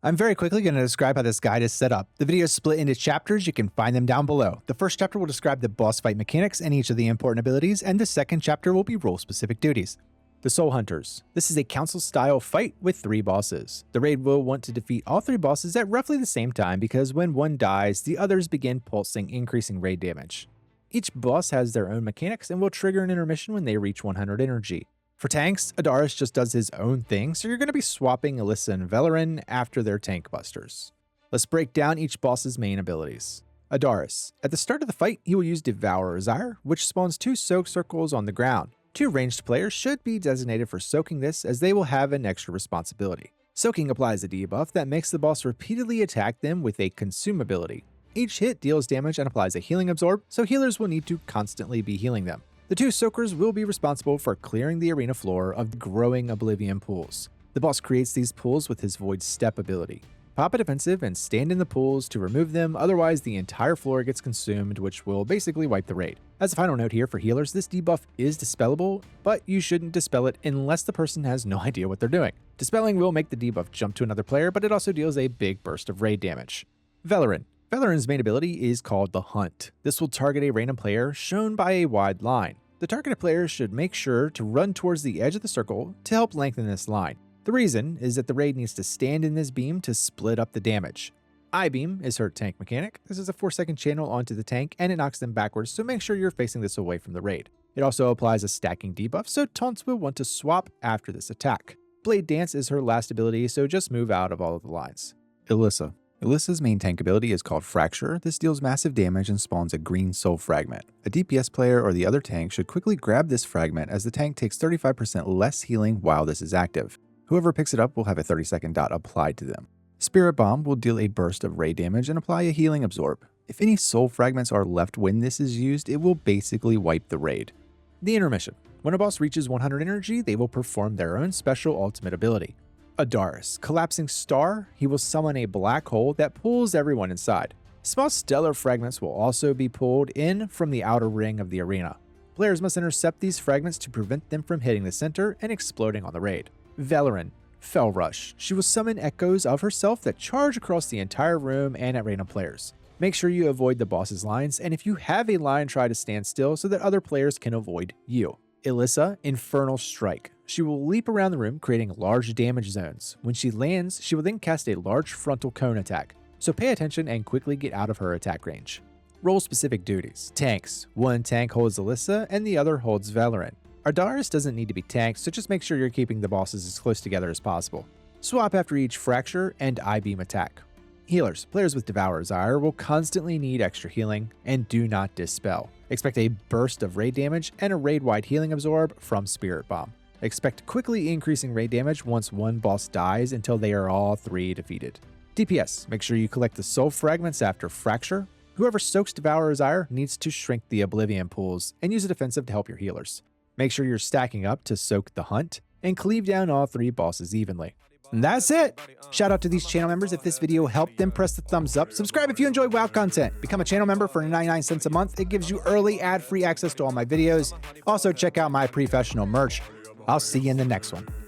I'm very quickly going to describe how this guide is set up. The video is split into chapters, you can find them down below. The first chapter will describe the boss fight mechanics and each of the important abilities, and the second chapter will be role-specific duties. The Soulhunters. This is a council-style fight with 3 bosses. The raid will want to defeat all 3 bosses at roughly the same time because when one dies, the others begin pulsing, increasing raid damage. Each boss has their own mechanics and will trigger an intermission when they reach 100 energy. For tanks, Adarus just does his own thing, so you're going to be swapping Ilyssa and Velaryn after their tank busters. Let's break down each boss's main abilities. Adarus. At the start of the fight, he will use Devourer, which spawns 2 soak circles on the ground. 2 ranged players should be designated for soaking this, as they will have an extra responsibility. Soaking applies a debuff that makes the boss repeatedly attack them with a consume ability. Each hit deals damage and applies a healing absorb, so healers will need to constantly be healing them. The 2 soakers will be responsible for clearing the arena floor of the growing Oblivion Pools. The boss creates these pools with his Void Step ability. Pop a defensive and stand in the pools to remove them, otherwise the entire floor gets consumed, which will basically wipe the raid. As a final note here for healers, this debuff is dispellable, but you shouldn't dispel it unless the person has no idea what they're doing. Dispelling will make the debuff jump to another player, but it also deals a big burst of raid damage. Velaryn. Velaryn's main ability is called the Hunt. This will target a random player shown by a wide line. The targeted player should make sure to run towards the edge of the circle to help lengthen this line. The reason is that the raid needs to stand in this beam to split up the damage. I-beam is her tank mechanic. This is a 4-second channel onto the tank and it knocks them backwards, so make sure you're facing this away from the raid. It also applies a stacking debuff, so taunts will want to swap after this attack. Blade Dance is her last ability, so just move out of all of the lines. Ilyssa. Ilyssa's main tank ability is called Fracture. This deals massive damage and spawns a green soul fragment. A DPS player or the other tank should quickly grab this fragment as the tank takes 35% less healing while this is active. Whoever picks it up will have a 30-second dot applied to them. Spirit Bomb will deal a burst of raid damage and apply a healing absorb. If any soul fragments are left when this is used, it will basically wipe the raid. The Intermission. When a boss reaches 100 energy, they will perform their own special ultimate ability. Adarus. Collapsing Star, he will summon a black hole that pulls everyone inside. Small stellar fragments will also be pulled in from the outer ring of the arena. Players must intercept these fragments to prevent them from hitting the center and exploding on the raid. Velaryn. Fell Rush. She will summon echoes of herself that charge across the entire room and at random players. Make sure you avoid the boss's lines, and if you have a line, try to stand still so that other players can avoid you. Ilyssa. Infernal Strike. She will leap around the room, creating large damage zones. When she lands, she will then cast a large frontal cone attack, so pay attention and quickly get out of her attack range. Role-specific duties. Tanks. One tank holds Ilyssa and the other holds Velaryn. Adarus doesn't need to be tanked, so just make sure you're keeping the bosses as close together as possible. Swap after each Fracture and I-beam attack. Healers. Players with Devourer will constantly need extra healing, and do not dispel. Expect a burst of raid damage and a raid-wide healing absorb from Spirit Bomb. Expect quickly increasing raid damage once one boss dies until they are all 3 defeated. DPS. Make sure you collect the soul fragments after Fracture. Whoever soaks Devourer's needs to shrink the Oblivion Pools and use a defensive to help your healers. Make sure you're stacking up to soak the Hunt and cleave down all 3 bosses evenly. And that's it! Shout out to these channel members. If this video helped them, press the thumbs up. Subscribe if you enjoy WoW content. Become a channel member for 99 cents a month. It gives you early ad-free access to all my videos. Also check out my Prefessional merch. I'll see you in the next one.